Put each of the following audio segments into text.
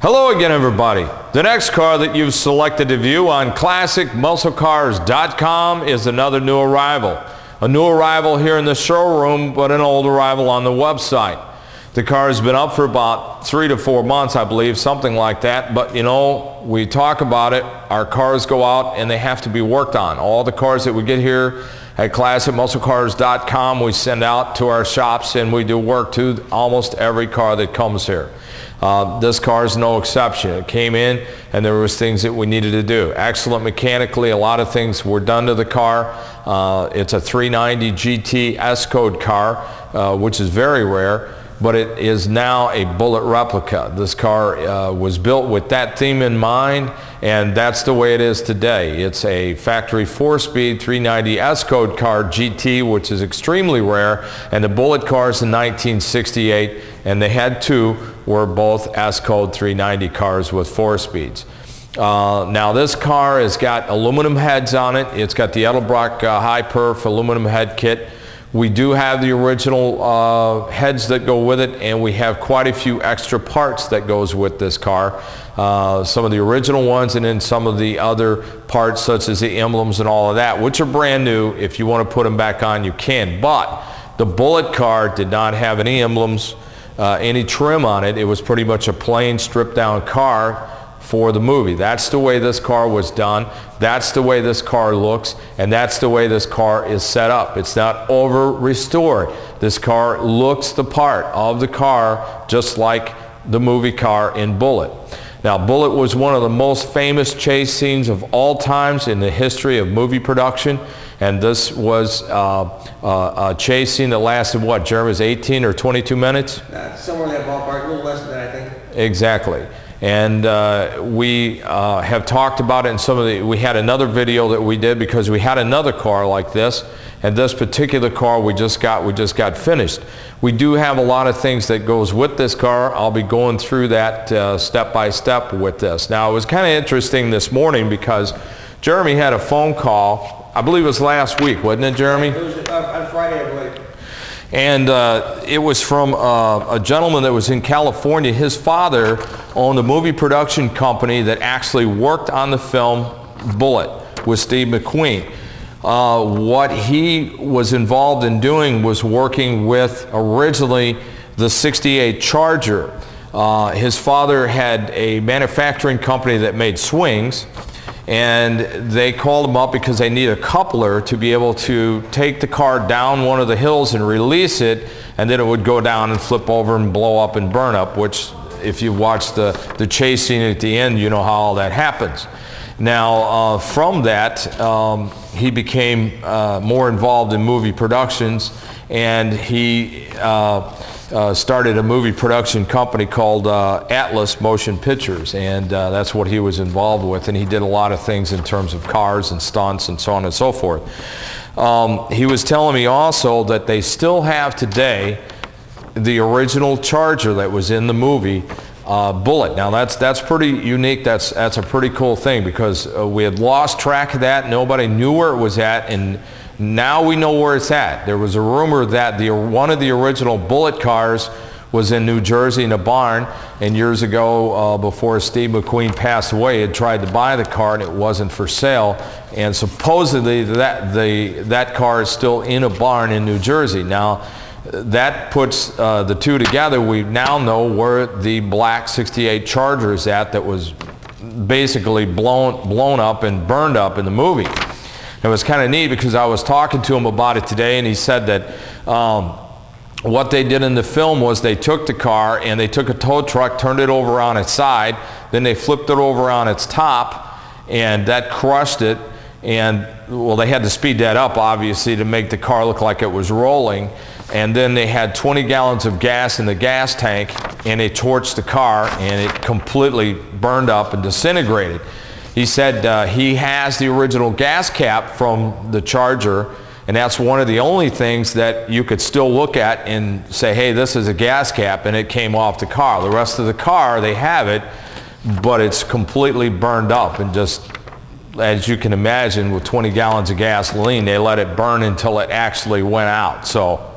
Hello again, everybody. The next car that you've selected to view on ClassicMuscleCars.com is another new arrival. A new arrival here in the showroom, but an old arrival on the website. The car has been up for about 3 to 4 months, I believe, something like that. But you know, we talk about it, our cars go out and they have to be worked on. All the cars that we get here at ClassicMuscleCars.com, we send out to our shops and we do work to almost every car that comes here. This car is no exception. It came in and there was things that we needed to do. Excellent mechanically, a lot of things were done to the car. It's a 390 GT S-Code car, which is very rare, but it is now a Bullitt Replica. This car was built with that theme in mind, and that's the way it is today. It's a factory 4-speed 390 S-Code car GT, which is extremely rare, and the Bullitt cars in 1968, and they had two, were both S-Code 390 cars with 4 speeds. Now this car has got aluminum heads on it. It's got the Edelbrock high perf aluminum head kit. We do have the original heads that go with it, and we have quite a few extra parts that goes with this car. Some of the original ones, and then some of the other parts such as the emblems and all of that, which are brand new. If you want to put them back on, you can. But the Bullitt car did not have any emblems, any trim on it. It was pretty much a plain stripped down car for the movie. That's the way this car was done. That's the way this car looks, and that's the way this car is set up. It's not over restored. This car looks the part of the car, just like the movie car in Bullitt. Now, Bullitt was one of the most famous chase scenes of all times in the history of movie production, and this was a chase scene that lasted, what, Jeremy, was 18 or 22 minutes? Somewhere in that ballpark, a little less than that, I think. Exactly. And we have talked about it in some of the, we had another video that we did because we had another car like this, and this particular car we just got finished. We do have a lot of things that goes with this car. I'll be going through that step by step with this. Now, it was kind of interesting this morning because Jeremy had a phone call, I believe it was last week, wasn't it, Jeremy? It was on Friday, I believe. And it was from a gentleman that was in California. His father owned a movie production company that actually worked on the film Bullitt with Steve McQueen. What he was involved in doing was working with originally the '68 Charger. His father had a manufacturing company that made swings, and they called him up because they need a coupler to be able to take the car down one of the hills and release it, and then it would go down and flip over and blow up and burn up, which if you watch the chase scene at the end, you know how all that happens. Now, from that, he became more involved in movie productions, and he started a movie production company called Atlas Motion Pictures, and that's what he was involved with, and he did a lot of things in terms of cars and stunts and so on and so forth. He was telling me also that they still have today the original Charger that was in the movie Bullitt. Now that's pretty unique. That's a pretty cool thing because we had lost track of that. Nobody knew where it was at, and now we know where it's at. There was a rumor that one of the original Bullitt cars was in New Jersey in a barn, and years ago, before Steve McQueen passed away, had tried to buy the car and it wasn't for sale, and supposedly that car is still in a barn in New Jersey. Now, that puts the two together. We now know where the black '68 Charger is at that was basically blown up and burned up in the movie. It was kind of neat because I was talking to him about it today, and he said that what they did in the film was they took the car and they took a tow truck, turned it over on its side, then they flipped it over on its top, and that crushed it. And well, they had to speed that up obviously to make the car look like it was rolling. And then they had 20 gallons of gas in the gas tank, and they torched the car, and it completely burned up and disintegrated. He said he has the original gas cap from the Charger, and that's one of the only things that you could still look at and say, hey, this is a gas cap, and it came off the car. The rest of the car, they have it, but it's completely burned up, and just, as you can imagine, with 20 gallons of gasoline, they let it burn until it actually went out. So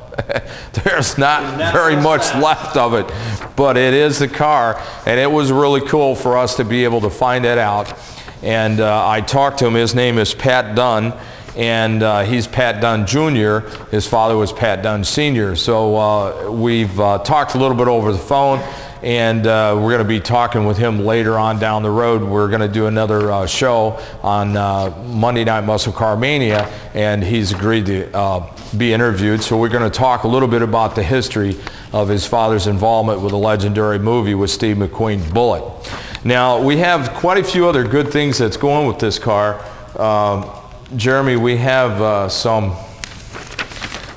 There's not very much left of it, but it is the car, and it was really cool for us to be able to find that out. And I talked to him. His name is Pat Dunn, and he's Pat Dunn Jr. His father was Pat Dunn Sr. So we've talked a little bit over the phone, and we're going to be talking with him later on down the road. We're going to do another show on Monday Night Muscle Car Mania, and he's agreed to be interviewed. So we're going to talk a little bit about the history of his father's involvement with a legendary movie with Steve McQueen's Bullitt. Now, we have quite a few other good things that's going with this car. Jeremy, we have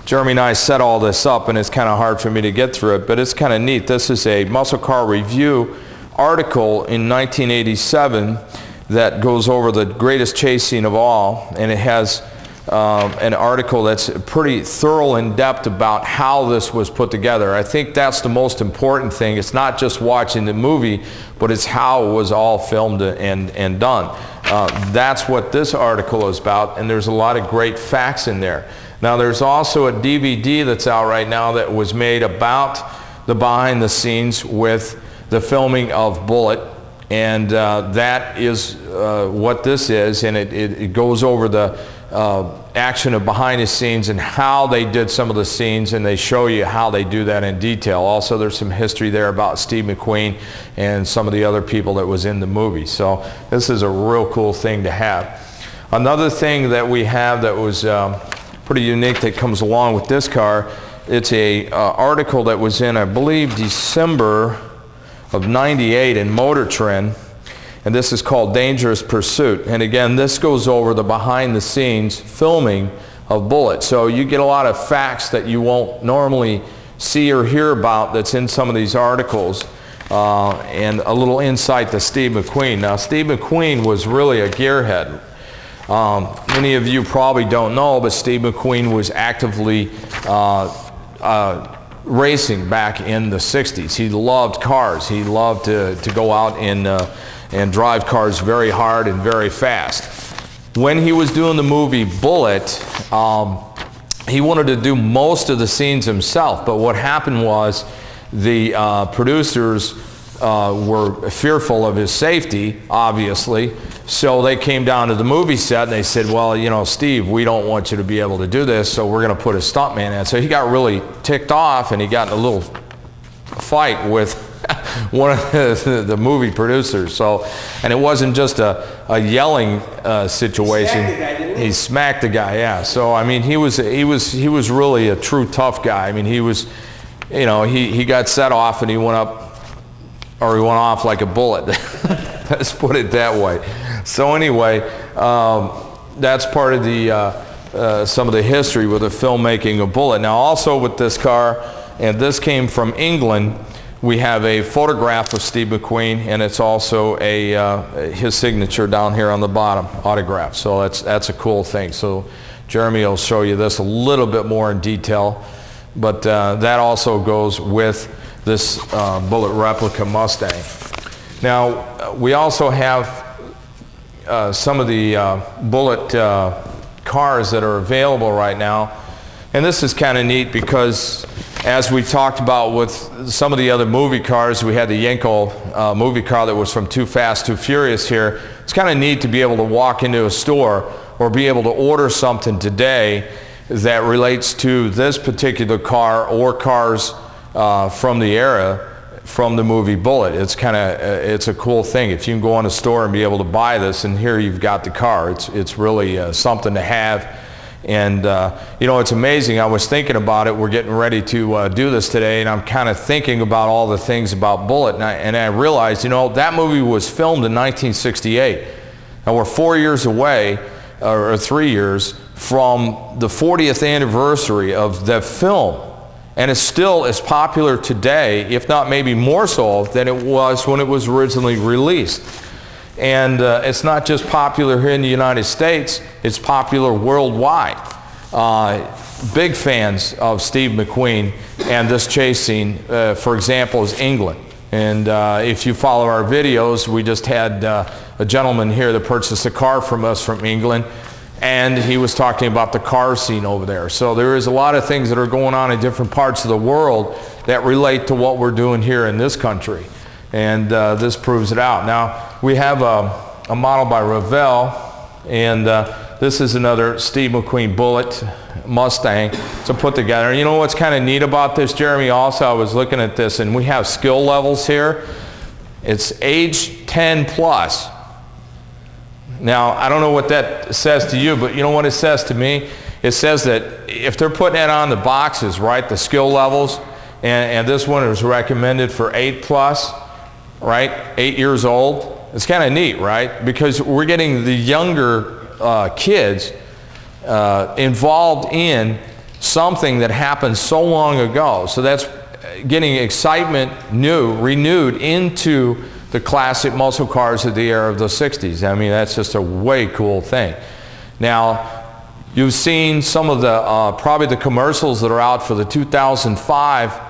Jeremy and I set all this up, and it's kind of hard for me to get through it, but it's kind of neat. This is a Muscle Car Review article in 1987 that goes over the greatest chase scene of all, and it has an article that's pretty thorough and in-depth about how this was put together. I think that's the most important thing. It's not just watching the movie, but it's how it was all filmed and done. That's what this article is about, and there's a lot of great facts in there. Now, there's also a DVD that's out right now that was made about the behind the scenes with the filming of Bullitt, and that is what this is, and it goes over the action of behind the scenes and how they did some of the scenes, and they show you how they do that in detail. Also, there's some history there about Steve McQueen and some of the other people that was in the movie. So this is a real cool thing to have. Another thing that we have that was pretty unique that comes along with this car, it's a article that was in, I believe, December of '98 in Motor Trend, and this is called Dangerous Pursuit. And again, this goes over the behind the scenes filming of Bullitt. So you get a lot of facts that you won't normally see or hear about that's in some of these articles, and a little insight to Steve McQueen. Now, Steve McQueen was really a gearhead. Many of you probably don't know, but Steve McQueen was actively racing back in the 60s. He loved cars. He loved to go out and drive cars very hard and very fast. When he was doing the movie Bullitt, he wanted to do most of the scenes himself, but what happened was the producers were fearful of his safety, obviously, so they came down to the movie set and they said, well, you know, Steve, we don't want you to be able to do this, so we're going to put a stuntman in. So he got really ticked off, and he got in a little fight with one of the movie producers. So, and it wasn't just a yelling situation. He smacked the guy, yeah. So I mean, he was really a true tough guy. I mean, he was, you know, he got set off and he went up, or he went off like a bullet. Let's put it that way. So anyway, that's part of the some of the history with the filmmaking of Bullitt. Now, also with this car, and this came from England, we have a photograph of Steve McQueen, and it's also his signature down here on the bottom, autograph. So that's a cool thing. So Jeremy will show you this a little bit more in detail, but that also goes with this Bullitt Replica Mustang. Now, we also have some of the Bullitt cars that are available right now, and this is kind of neat because, as we talked about with some of the other movie cars, we had the Yenko movie car that was from Too Fast, Too Furious here. It's kind of neat to be able to walk into a store or be able to order something today that relates to this particular car or cars from the era, from the movie Bullitt. It's kind of, it's a cool thing. If you can go in a store and be able to buy this, and here you've got the car, it's really something to have. And you know, it's amazing. I was thinking about it. We're getting ready to do this today, and I'm kind of thinking about all the things about Bullitt, and I realized, you know, that movie was filmed in 1968, and we're 4 years away, or 3 years, from the 40th anniversary of the film. And it's still as popular today, if not maybe more so, than it was when it was originally released. And it's not just popular here in the United States, it's popular worldwide. Big fans of Steve McQueen and this chase scene, for example, is England. And if you follow our videos, we just had a gentleman here that purchased a car from us from England. and he was talking about the car scene over there. So there is a lot of things that are going on in different parts of the world that relate to what we're doing here in this country. And this proves it out. Now, we have a model by Radial, and this is another Steve McQueen Bullitt Mustang to put together. And you know what's kind of neat about this, Jeremy? Also, I was looking at this, and we have skill levels here. It's age 10 plus. Now, I don't know what that says to you, but you know what it says to me? It says that if they're putting that on the boxes, right, the skill levels, and this one is recommended for 8 plus, right, 8 years old. It's kind of neat, right? Because we're getting the younger kids involved in something that happened so long ago. So that's getting excitement renewed into the classic muscle cars of the era of the 60s. I mean, that's just a way cool thing. Now, you've seen some of the, probably the commercials that are out for the 2005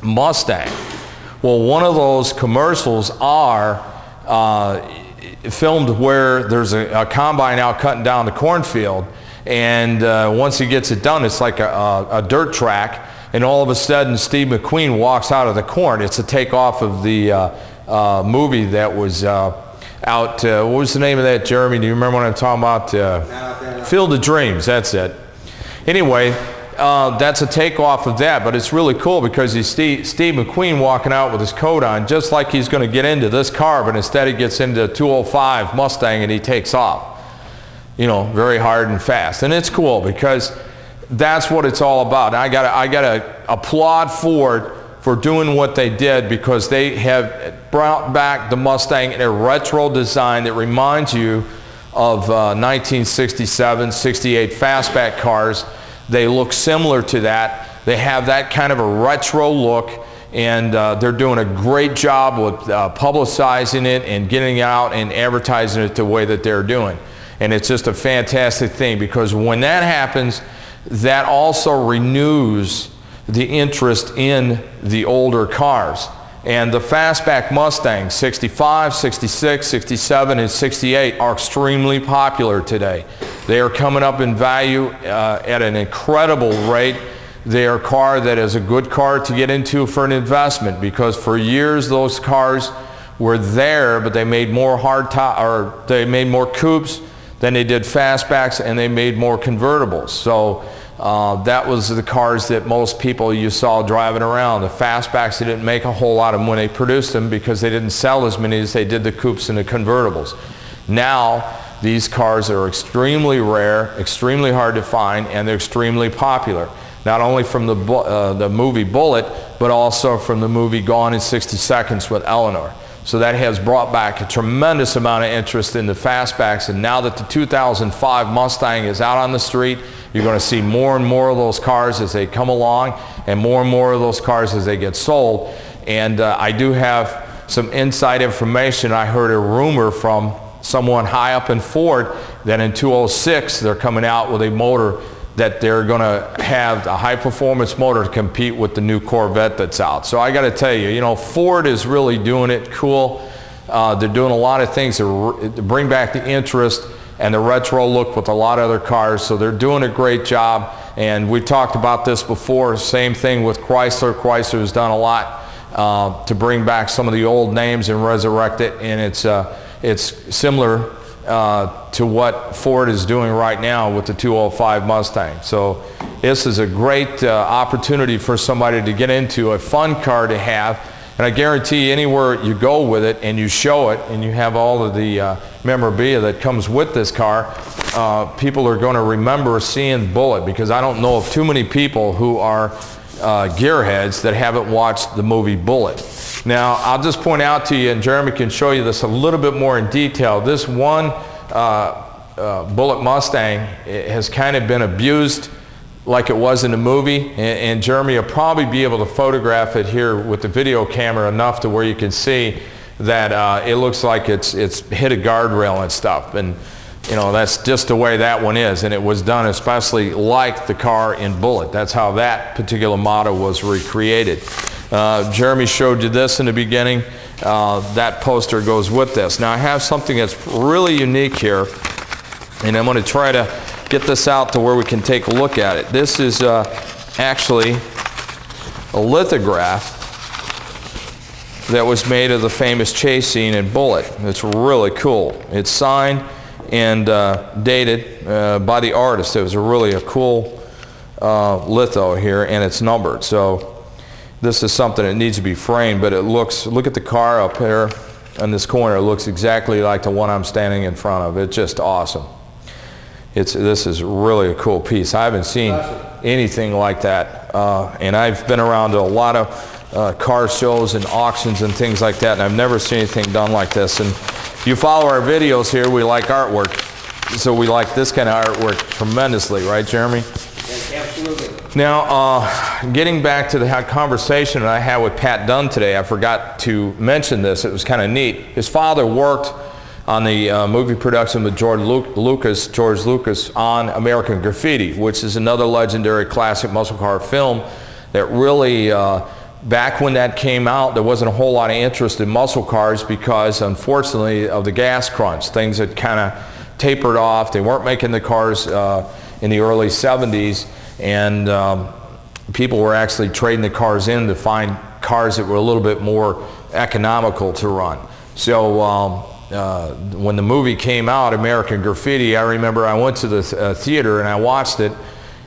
Mustang. Well, one of those commercials are filmed where there's a combine out cutting down the cornfield, and once he gets it done, it's like a dirt track, and all of a sudden Steve McQueen walks out of the corn. It's a takeoff of the movie that was out, what was the name of that, Jeremy? Do you remember what I'm talking about? Field of Dreams, that's it. Anyway, that's a takeoff of that, but it's really cool because you see Steve McQueen walking out with his coat on, just like he's going to get into this car, but instead he gets into a 205 Mustang and he takes off, you know, very hard and fast. And it's cool because that's what it's all about. I gotta applaud Ford for doing what they did, because they have brought back the Mustang in a retro design that reminds you of 1967, 68 Fastback cars. They look similar to that. They have that kind of a retro look, and they're doing a great job with publicizing it and getting it out and advertising it the way that they're doing. And it's just a fantastic thing, because when that happens, that also renews the interest in the older cars. And the Fastback Mustangs, 65, 66, 67, and 68 are extremely popular today. They are coming up in value at an incredible rate. They are a car that is a good car to get into for an investment, because for years those cars were there, but they made more they made more coupes than they did Fastbacks, and they made more convertibles. So that was the cars that most people you saw driving around. The Fastbacks, they didn't make a whole lot of them when they produced them, because they didn't sell as many as they did the coupes and the convertibles. Now, these cars are extremely rare, extremely hard to find, and they're extremely popular. Not only from the movie Bullitt, but also from the movie Gone in 60 Seconds with Eleanor. So that has brought back a tremendous amount of interest in the Fastbacks, and now that the 2005 Mustang is out on the street, you're going to see more and more of those cars as they come along, and more of those cars as they get sold. And I do have some inside information. I heard a rumor from someone high up in Ford that in 2006 they're coming out with a motor that they're going to have a high-performance motor to compete with the new Corvette that's out. So I got to tell you, you know, Ford is really doing it cool. They're doing a lot of things to bring back the interest and the retro look with a lot of other cars. So they're doing a great job. And we talked about this before. Same thing with Chrysler. Chrysler has done a lot to bring back some of the old names and resurrect it. And it's similar to what Ford is doing right now with the 205 Mustang. So this is a great opportunity for somebody to get into, a fun car to have. And I guarantee you, anywhere you go with it and you show it and you have all of the memorabilia that comes with this car, people are going to remember seeing Bullitt, because I don't know of too many people who are gearheads that haven't watched the movie Bullitt. Now, I'll just point out to you, and Jeremy can show you this a little bit more in detail. This one Bullitt Mustang has kind of been abused like it was in the movie, and Jeremy will probably be able to photograph it here with the video camera enough to where you can see that it looks like it's hit a guardrail and stuff. And you know, that's just the way that one is, and it was done especially like the car in Bullitt. That's how that particular model was recreated. Jeremy showed you this in the beginning. That poster goes with this. Now I have something that's really unique here. And I'm going to try to get this out to where we can take a look at it. This is actually a lithograph that was made of the famous chase scene in Bullitt. It's really cool. It's signed and dated by the artist. It was really a cool litho here, and it's numbered. So this is something that needs to be framed, but it looks, look at the car up here in this corner. It looks exactly like the one I'm standing in front of. It's just awesome. This is really a cool piece. I haven't seen anything like that, and I've been around to a lot of car shows and auctions and things like that, and I've never seen anything done like this. And if you follow our videos here, we like artwork, so we like this kind of artwork tremendously, right, Jeremy? Yes, absolutely. Now, getting back to the conversation that I had with Pat Dunn today, I forgot to mention this. It was kind of neat. His father worked on the movie production with George Lucas on American Graffiti, which is another legendary classic muscle car film that really, back when that came out, there wasn't a whole lot of interest in muscle cars because, unfortunately, of the gas crunch. Things had kind of tapered off. They weren't making the cars in the early 70s, and people were actually trading the cars in to find cars that were a little bit more economical to run. So when the movie came out, American Graffiti, I remember I went to the theater and I watched it,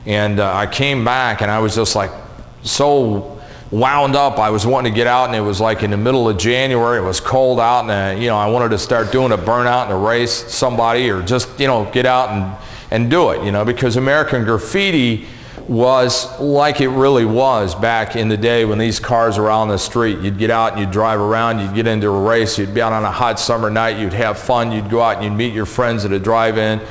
and I came back and I was just like so wound up. I was wanting to get out, and it was like in the middle of January. It was cold out, and you know, I wanted to start doing a burnout and a race somebody, or just, you know, get out and do it, you know, because American Graffiti was like it really was back in the day when these cars were out on the street. You'd get out and you'd drive around, you'd get into a race, you'd be out on a hot summer night, you'd have fun, you'd go out and you'd meet your friends at a drive-in,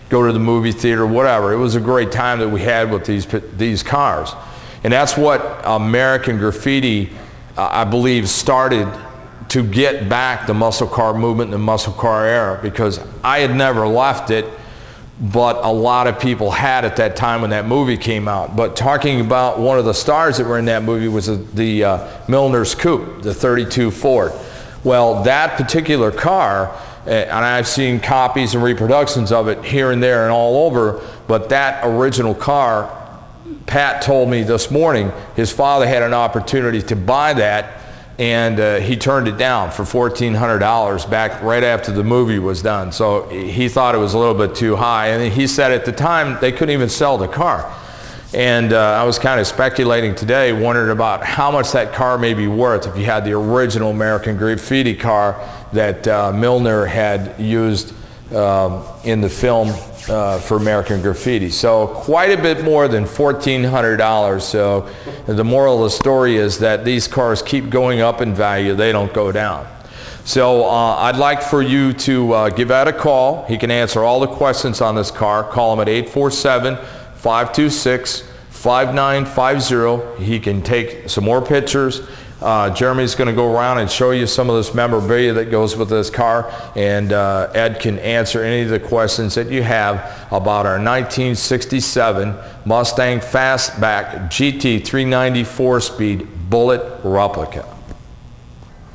go to the movie theater, whatever. It was a great time that we had with these cars. And that's what American Graffiti, I believe, started to get back the muscle car movement and the muscle car era, because I had never left it, but a lot of people had at that time when that movie came out. But talking about one of the stars that were in that movie was the Milner's Coupe, the 32 Ford. Well, that particular car, and I've seen copies and reproductions of it here and there and all over, but that original car, Pat told me this morning, his father had an opportunity to buy that, and he turned it down for $1,400 back right after the movie was done. So he thought it was a little bit too high, and he said at the time they couldn't even sell the car. And I was kind of speculating today, wondering about how much that car may be worth if you had the original American Graffiti car that Milner had used in the film for American Graffiti. So quite a bit more than $1,400. So the moral of the story is that these cars keep going up in value. They don't go down. So I'd like for you to give Ed a call. He can answer all the questions on this car. Call him at 847-526-5950. He can take some more pictures. Jeremy's going to go around and show you some of this memorabilia that goes with this car, and Ed can answer any of the questions that you have about our 1967 Mustang Fastback GT 390 4-speed Bullitt Replica.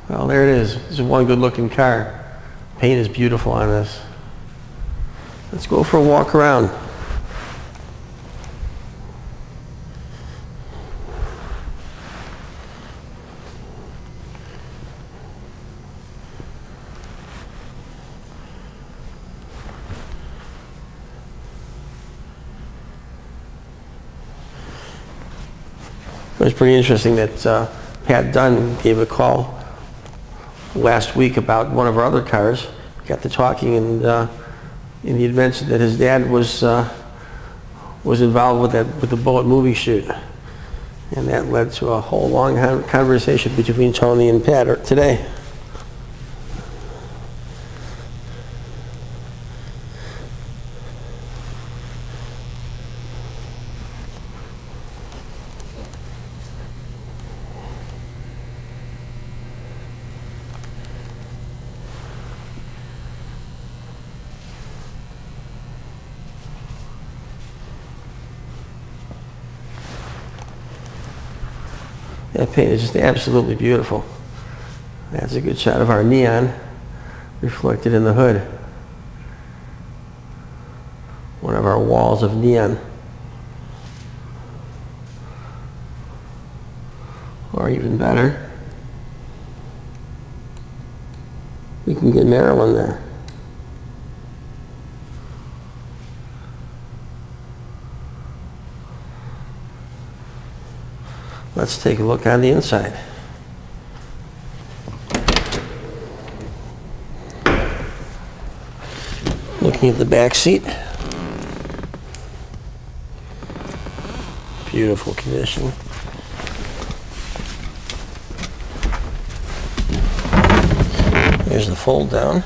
Well, there it is. It's one good looking car. Paint is beautiful on this. Let's go for a walk around. It was pretty interesting that Pat Dunn gave a call last week about one of our other cars. We got to talking, and he had mentioned that his dad was involved with the Bullitt movie shoot, and that led to a whole long conversation between Tony and Pat today. That paint is just absolutely beautiful. That's a good shot of our neon reflected in the hood. balls of neon. Or even better, we can get Maryland there. Let's take a look on the inside. Looking at the back seat. Beautiful condition. There's the fold down.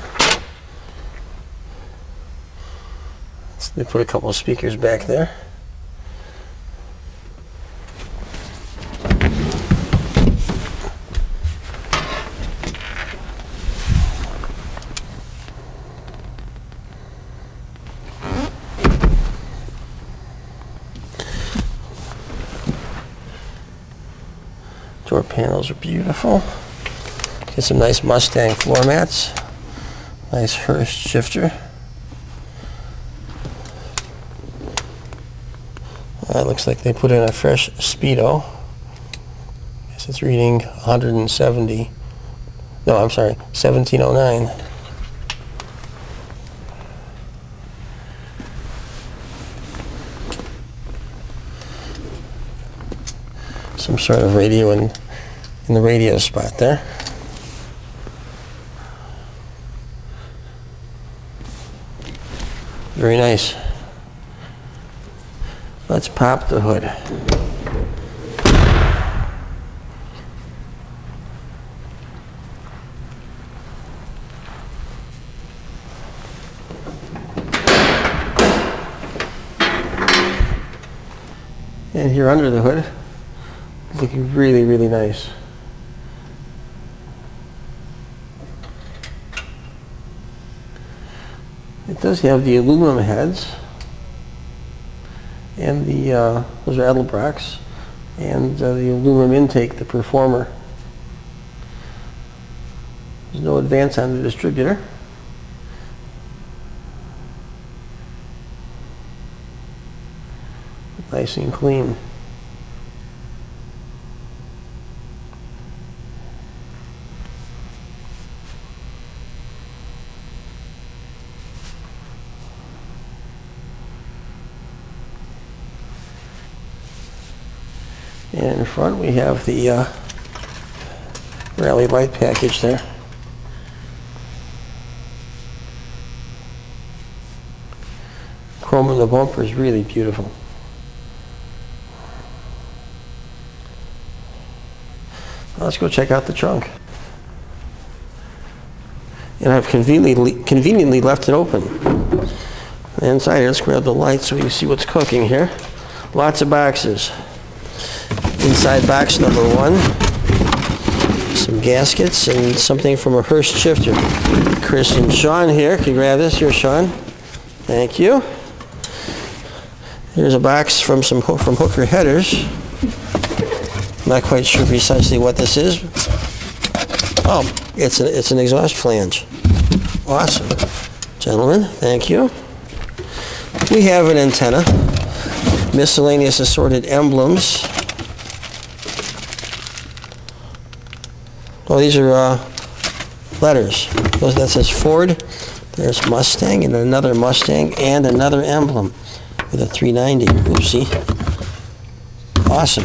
They put a couple of speakers back there. Door panels are beautiful. Get some nice Mustang floor mats. Nice Hurst Shifter. Looks like they put in a fresh Speedo. Guess it's reading 170. No, I'm sorry, 1709. Some sort of radio in the radio spot there. Very nice. Let's pop the hood. And here under the hood, looking really, really nice. It does have the aluminum heads and the those are Edelbrocks, and the aluminum intake, the Performer. There's no advance on the distributor. Nice and clean. And in front we have the rally light package there. Chrome in the bumper is really beautiful. Let's go check out the trunk. And I've conveniently left it open. Inside, let's grab the light so we can see what's cooking here. Lots of boxes. Inside box number 1, some gaskets and something from a Hurst Shifter. Chris and Sean here, can you grab this? Here, Sean. Thank you. Here's a box from Hooker Headers. Not quite sure precisely what this is. Oh, it's an exhaust flange. Awesome. Gentlemen, thank you. We have an antenna. Miscellaneous assorted emblems. Oh, these are letters. That says Ford. There's Mustang and another Mustang and another emblem with a 390. Oopsie. Awesome.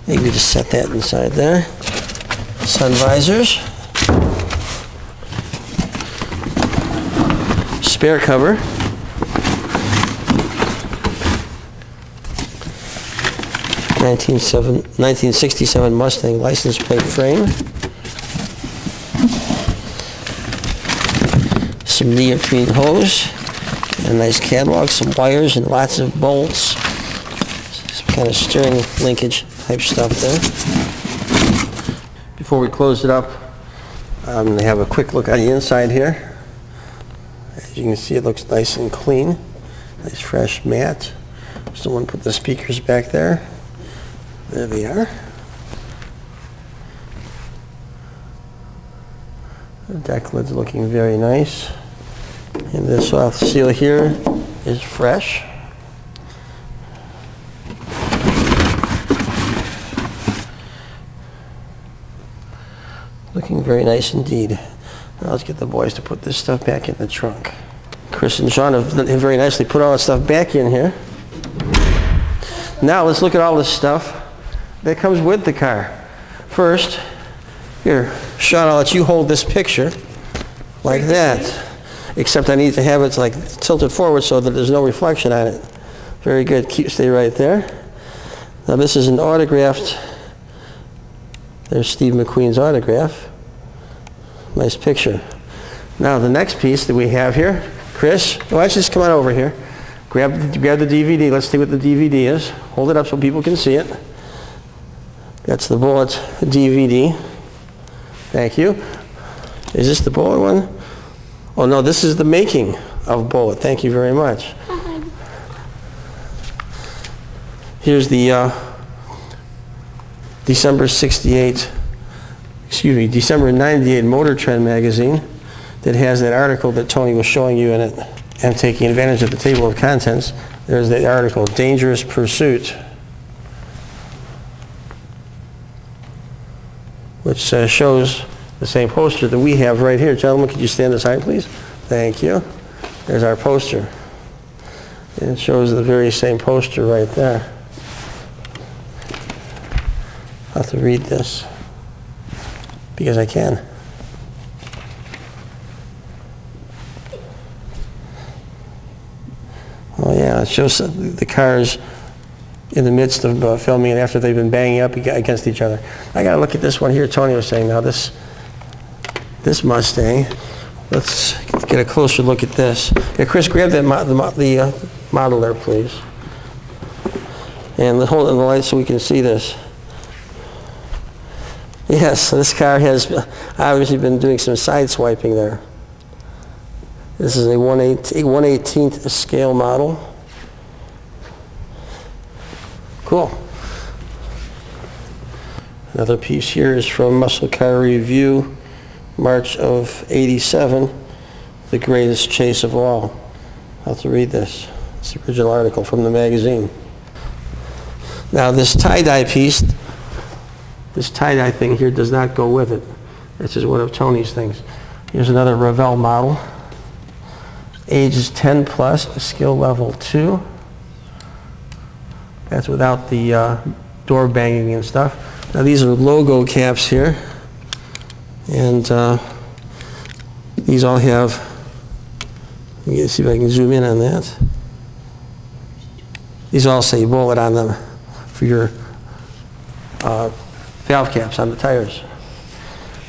Maybe just set that inside there. Sun visors. Spare cover. 1967 Mustang license plate frame. Some neoprene hose. A nice catalog, some wires and lots of bolts. Some kind of steering linkage type stuff there. Before we close it up, I'm going to have a quick look on the inside here. As you can see, it looks nice and clean. Nice fresh mat. Someone put the speakers back there. There they are. The deck lid's looking very nice. And the soft seal here is fresh. Looking very nice indeed. Now let's get the boys to put this stuff back in the trunk. Chris and Sean have very nicely put all that stuff back in here. Now let's look at all this stuff that comes with the car. First, here, Sean, I'll let you hold this picture like that. Except I need to have it like tilted forward so that there's no reflection on it. Very good. Stay right there. Now this is an autographed. There's Steve McQueen's autograph. Nice picture. Now the next piece that we have here, Chris, why don't you just come on over here. Grab the DVD. Let's see what the DVD is. Hold it up so people can see it. That's the Bullitt DVD. Thank you. Is this the Bullitt one? Oh no, this is the making of Bullitt. Thank you very much. Here's the December 98 Motor Trend magazine that has that article that Tony was showing you in it. And taking advantage of the table of contents, there's the article, Dangerous Pursuit, which shows the same poster that we have right here. Gentlemen, could you stand aside, please? Thank you. There's our poster. And it shows the very same poster right there. I'll have to read this because I can. Oh yeah, it shows the cars in the midst of filming and after they've been banging up against each other. I gotta look at this one here. Tony was saying now this Mustang. Let's get a closer look at this. Yeah, Chris, grab that the model there, please. And hold it in the light so we can see this. Yes, so this car has obviously been doing some side swiping there. This is a 1/18th scale model. Cool. Another piece here is from Muscle Car Review, March of '87, The Greatest Chase of All. I'll have to read this. It's the original article from the magazine. Now this tie-dye piece, this tie-dye thing here does not go with it. This is one of Tony's things. Here's another Revell model. Ages 10 plus, skill level 2. That's without the door banging and stuff. Now these are logo caps here. And these all have, let me see if I can zoom in on that. These all say Bullitt on them for your valve caps on the tires.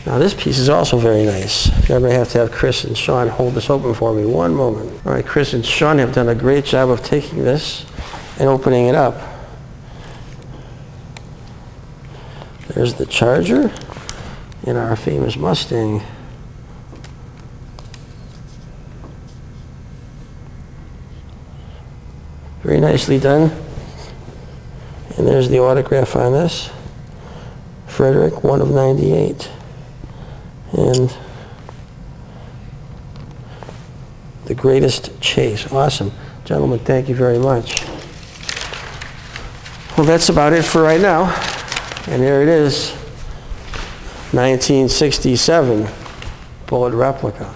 Now this piece is also very nice. I'm going to have Chris and Sean hold this open for me. One moment. All right, Chris and Sean have done a great job of taking this and opening it up. There's the Charger in our famous Mustang. Very nicely done. And there's the autograph on this. Frederick, 1 of 98. And The Greatest Chase. Awesome. Gentlemen, thank you very much. Well, that's about it for right now. And there it is, 1967 Bullitt Replica.